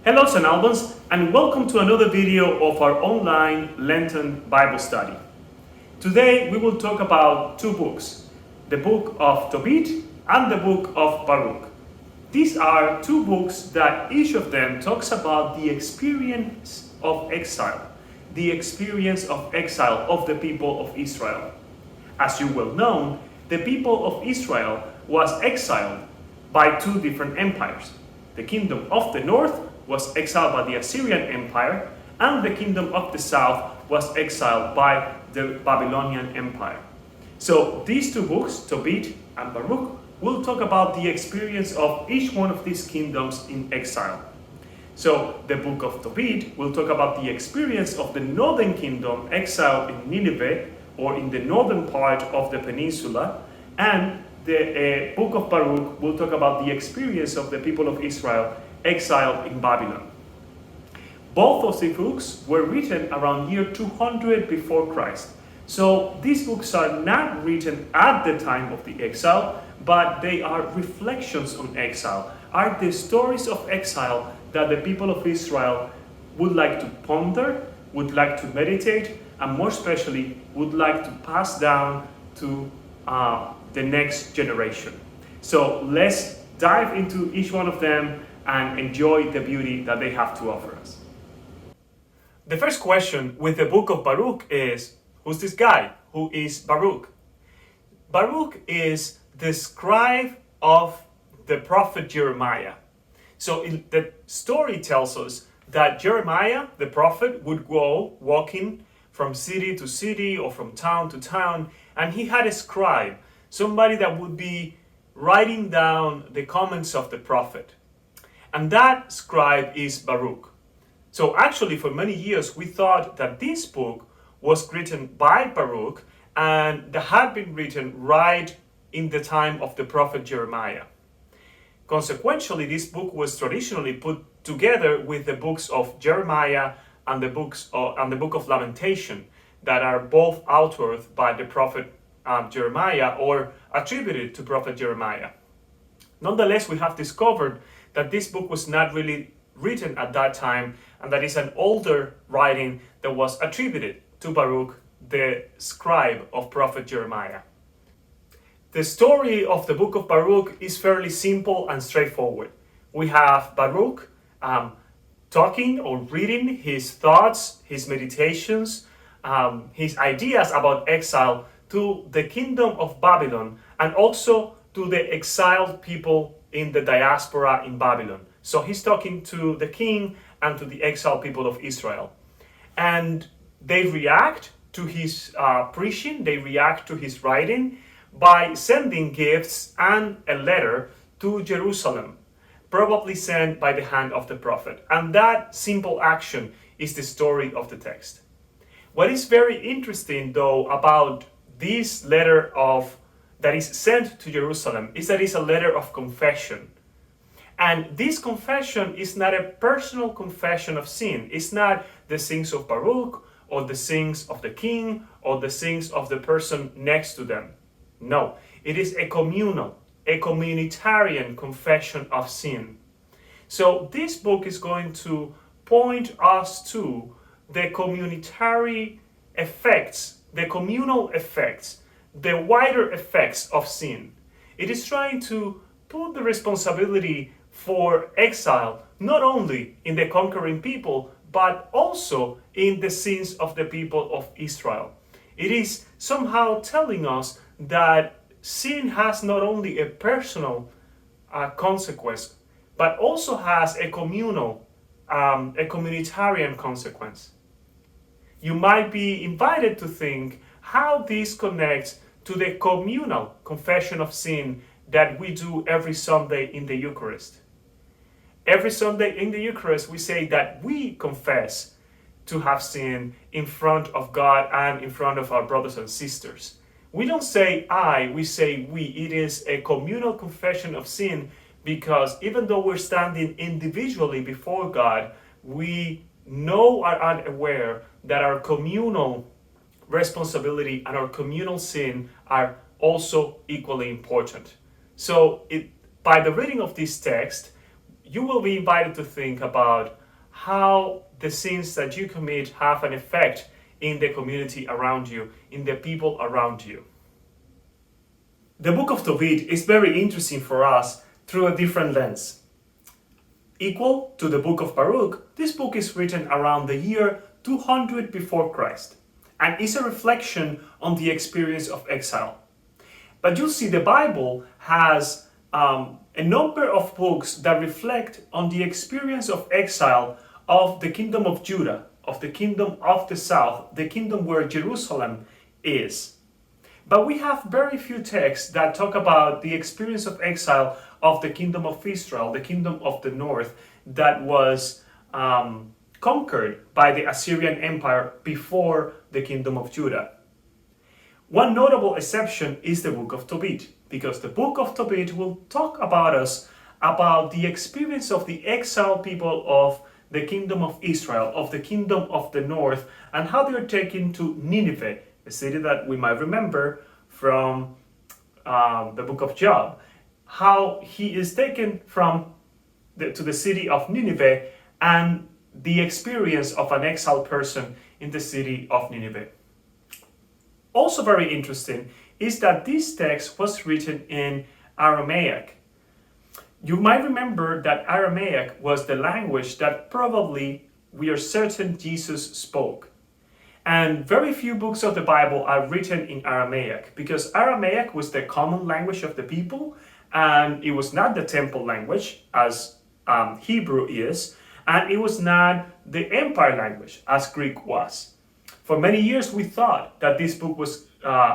Hello St. Albans, and welcome to another video of our online Lenten Bible study. Today we will talk about two books, the book of Tobit and the book of Baruch. These are two books that each of them talks about the experience of exile, of the people of Israel. As you well know, the people of Israel was exiled by two different empires. The kingdom of the north was exiled by the Assyrian Empire, and the kingdom of the south was exiled by the Babylonian Empire. So these two books, Tobit and Baruch, will talk about the experience of each one of these kingdoms in exile. So the book of Tobit will talk about the experience of the northern kingdom exiled in Nineveh, or in the northern part of the peninsula, and the book of Baruch will talk about the experience of the people of Israel exiled in Babylon. Both of these books were written around year 200 before Christ. So these books are not written at the time of the exile, but they are reflections on exile, are the stories of exile that the people of Israel would like to ponder, would like to meditate, and more especially would like to pass down to the next generation. So let's dive into each one of them and enjoy the beauty that they have to offer us. The first question with the book of Baruch is, who's this guy? Who is Baruch? Baruch is the scribe of the prophet Jeremiah. So the story tells us that Jeremiah, the prophet, would go walking from city to city or from town to town, and he had a scribe, somebody that would be writing down the comments of the prophet. And that scribe is Baruch. So actually for many years we thought that this book was written by Baruch and that had been written right in the time of the prophet Jeremiah. Consequently, this book was traditionally put together with the books of Jeremiah and the book of Lamentation, that are both authored by the prophet Jeremiah or attributed to prophet Jeremiah. Nonetheless, we have discovered that this book was not really written at that time, and that is an older writing that was attributed to Baruch, the scribe of prophet Jeremiah. The story of the book of Baruch is fairly simple and straightforward. We have Baruch talking or reading his thoughts, his meditations, his ideas about exile to the kingdom of Babylon, and also to the exiled people in the diaspora in Babylon. So he's talking to the king and to the exiled people of Israel. And they react to his preaching, they react to his writing by sending gifts and a letter to Jerusalem, probably sent by the hand of the prophet. And that simple action is the story of the text. What is very interesting, though, about this letter that is sent to Jerusalem is that it's a letter of confession. And this confession is not a personal confession of sin. It's not the sins of Baruch or the sins of the king or the sins of the person next to them. No, it is a communitarian confession of sin. So this book is going to point us to the communitary effects, the communal effects, the wider effects of sin. It is trying to put the responsibility for exile not only in the conquering people, but also in the sins of the people of Israel. It is somehow telling us that sin has not only a personal consequence, but also has a communitarian consequence. You might be invited to think how this connects to the communal confession of sin that we do every Sunday in the Eucharist. Every Sunday in the Eucharist, we say that we confess to have sinned in front of God and in front of our brothers and sisters. We don't say I, we say we. It is a communal confession of sin because even though we're standing individually before God, we know or are unaware that our communal responsibility and our communal sin are also equally important. So by the reading of this text, you will be invited to think about how the sins that you commit have an effect in the community around you, in the people around you. The book of Tobit is very interesting for us through a different lens. Equal to the book of Baruch, this book is written around the year 200 before Christ and is a reflection on the experience of exile. But you'll see the Bible has a number of books that reflect on the experience of exile of the kingdom of Judah, of the kingdom of the south, the kingdom where Jerusalem is. But we have very few texts that talk about the experience of exile of the kingdom of Israel, the kingdom of the north, that was conquered by the Assyrian Empire before the kingdom of Judah. One notable exception is the book of Tobit, because the book of Tobit will talk about the experience of the exiled people of the kingdom of Israel, of the kingdom of the north, and how they are taken to Nineveh, a city that we might remember from the book of Job, how he is taken to the city of Nineveh and the experience of an exiled person in the city of Nineveh. Also very interesting is that this text was written in Aramaic. You might remember that Aramaic was the language that probably we are certain Jesus spoke. And very few books of the Bible are written in Aramaic because Aramaic was the common language of the people, and it was not the temple language as Hebrew is, and it was not the empire language as Greek was. For many years we thought that this book was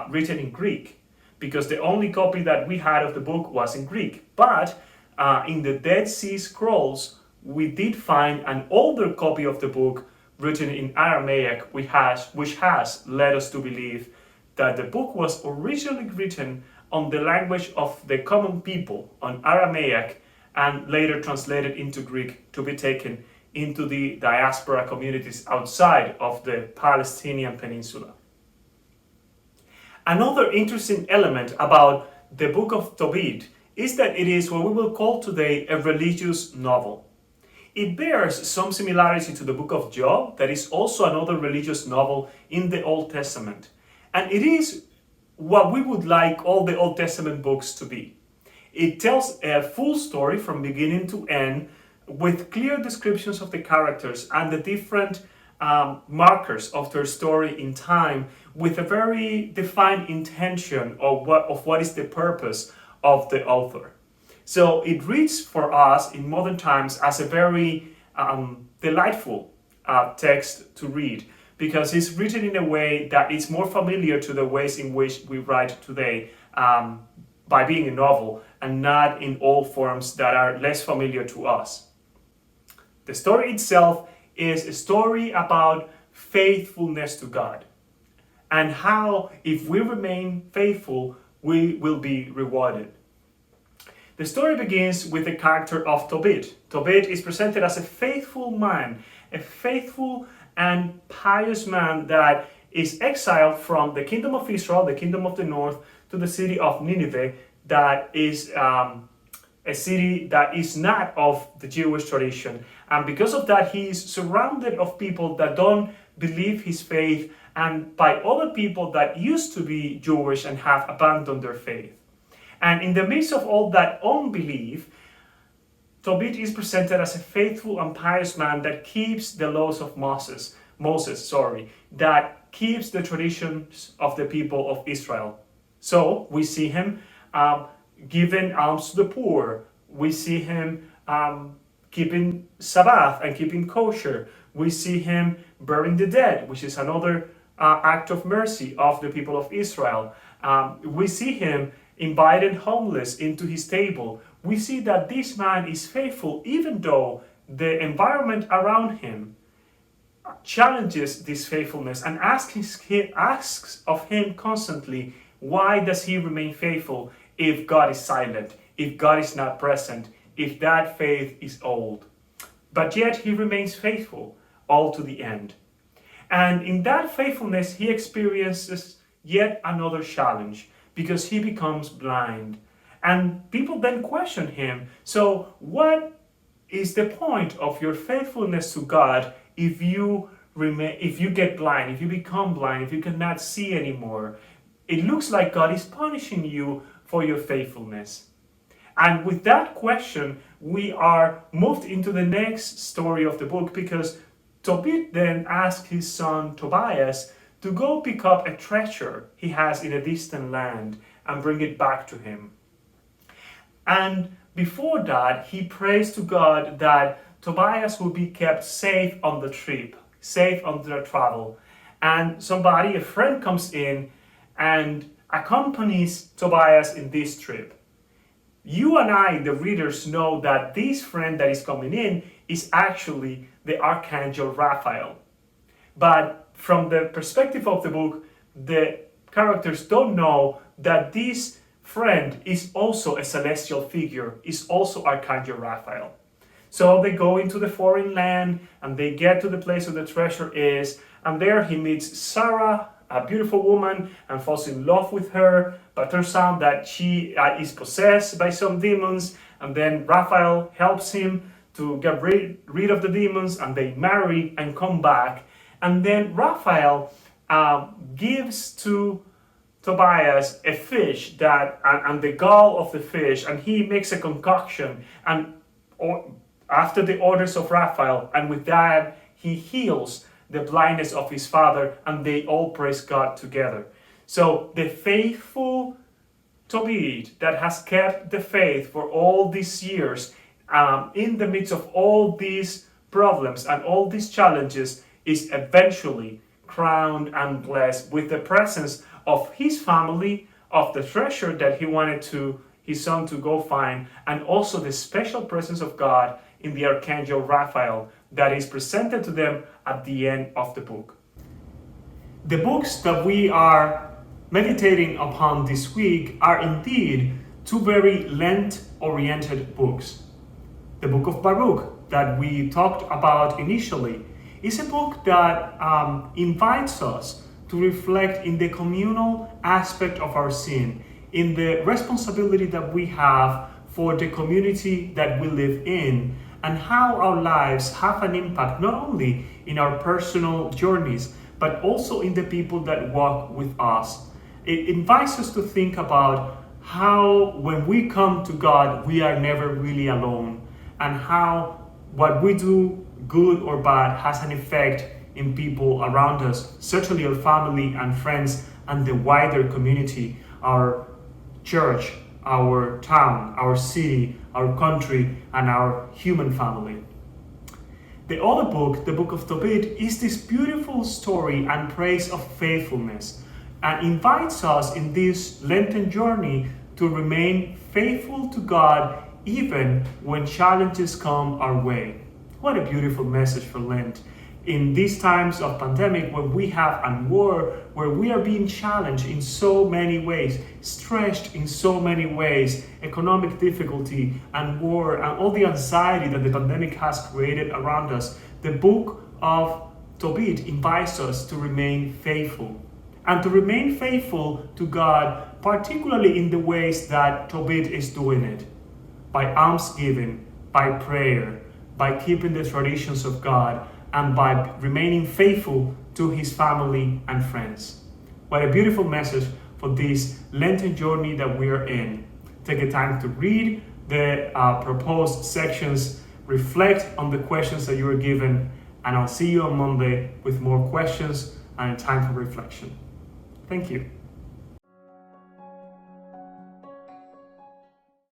written in Greek because the only copy that we had of the book was in Greek. But in the Dead Sea Scrolls, we did find an older copy of the book written in Aramaic, which has led us to believe that the book was originally written on the language of the common people, on Aramaic, and later translated into Greek to be taken into the diaspora communities outside of the Palestinian peninsula. Another interesting element about the book of Tobit is that it is what we will call today a religious novel. It bears some similarity to the book of Job, that is also another religious novel in the Old Testament. And it is what we would like all the Old Testament books to be. It tells a full story from beginning to end with clear descriptions of the characters and the different markers of their story in time, with a very defined intention of what is the purpose of the author. So it reads for us in modern times as a very delightful text to read, because it's written in a way that is more familiar to the ways in which we write today, by being a novel and not in all forms that are less familiar to us. The story itself is a story about faithfulness to God and how, if we remain faithful, we will be rewarded. The story begins with the character of Tobit. Tobit is presented as a faithful man, a faithful and pious man that is exiled from the kingdom of Israel, the kingdom of the north, to the city of Nineveh, that is a city that is not of the Jewish tradition. And because of that, he is surrounded of people that don't believe his faith, and by other people that used to be Jewish and have abandoned their faith. And in the midst of all that unbelief, Tobit is presented as a faithful and pious man that keeps the laws of Moses, that keeps the traditions of the people of Israel. So we see him giving alms to the poor. We see him keeping Sabbath and keeping kosher. We see him burying the dead, which is another act of mercy of the people of Israel. We see him inviting homeless into his table. We see that this man is faithful even though the environment around him challenges this faithfulness and asks of him constantly, why does he remain faithful if God is silent, if God is not present, if that faith is old? But yet he remains faithful all to the end. And in that faithfulness, he experiences yet another challenge because he becomes blind. And people then question him, so what is the point of your faithfulness to God if you get blind, if you become blind, if you cannot see anymore? It looks like God is punishing you for your faithfulness. And with that question, we are moved into the next story of the book, because Tobit then asked his son Tobias to go pick up a treasure he has in a distant land and bring it back to him. And before that, he prays to God that Tobias will be kept safe on the trip, safe on the travel. And a friend comes in and accompanies Tobias in this trip. You and I, the readers, know that this friend that is coming in is actually the Archangel Raphael. But from the perspective of the book, the characters don't know that this friend is also a celestial figure, is also Archangel Raphael. So they go into the foreign land and they get to the place where the treasure is, and there he meets Sarah, a beautiful woman, and falls in love with her, but turns out that she is possessed by some demons, and then Raphael helps him to get rid of the demons, and they marry and come back. And then Raphael gives to Tobias a fish and the gall of the fish, and he makes a concoction, and after the orders of Raphael, and with that he heals the blindness of his father, and they all praise God together. So the faithful Tobit that has kept the faith for all these years, in the midst of all these problems and all these challenges, is eventually crowned and blessed with the presence of his family, of the treasure that he wanted his son to go find, and also the special presence of God in the Archangel Raphael that is presented to them at the end of the book. The books that we are meditating upon this week are indeed two very Lent-oriented books. The book of Baruch that we talked about initially is a book that invites us to reflect in the communal aspect of our sin, in the responsibility that we have for the community that we live in, and how our lives have an impact not only in our personal journeys, but also in the people that walk with us. It invites us to think about how when we come to God, we are never really alone, and how what we do, good or bad, has an effect in people around us, certainly our family and friends and the wider community, our church, our town, our city, our country, and our human family. The other book, the book of Tobit, is this beautiful story and praise of faithfulness, and invites us in this Lenten journey to remain faithful to God even when challenges come our way. What a beautiful message for Lent. In these times of pandemic, when we have a war, where we are being challenged in so many ways, stretched in so many ways, economic difficulty and war and all the anxiety that the pandemic has created around us, the book of Tobit invites us to remain faithful. And to remain faithful to God, particularly in the ways that Tobit is doing it. By almsgiving, by prayer, by keeping the traditions of God, and by remaining faithful to his family and friends. What a beautiful message for this Lenten journey that we are in. Take the time to read the proposed sections, reflect on the questions that you were given, and I'll see you on Monday with more questions and time for reflection. Thank you.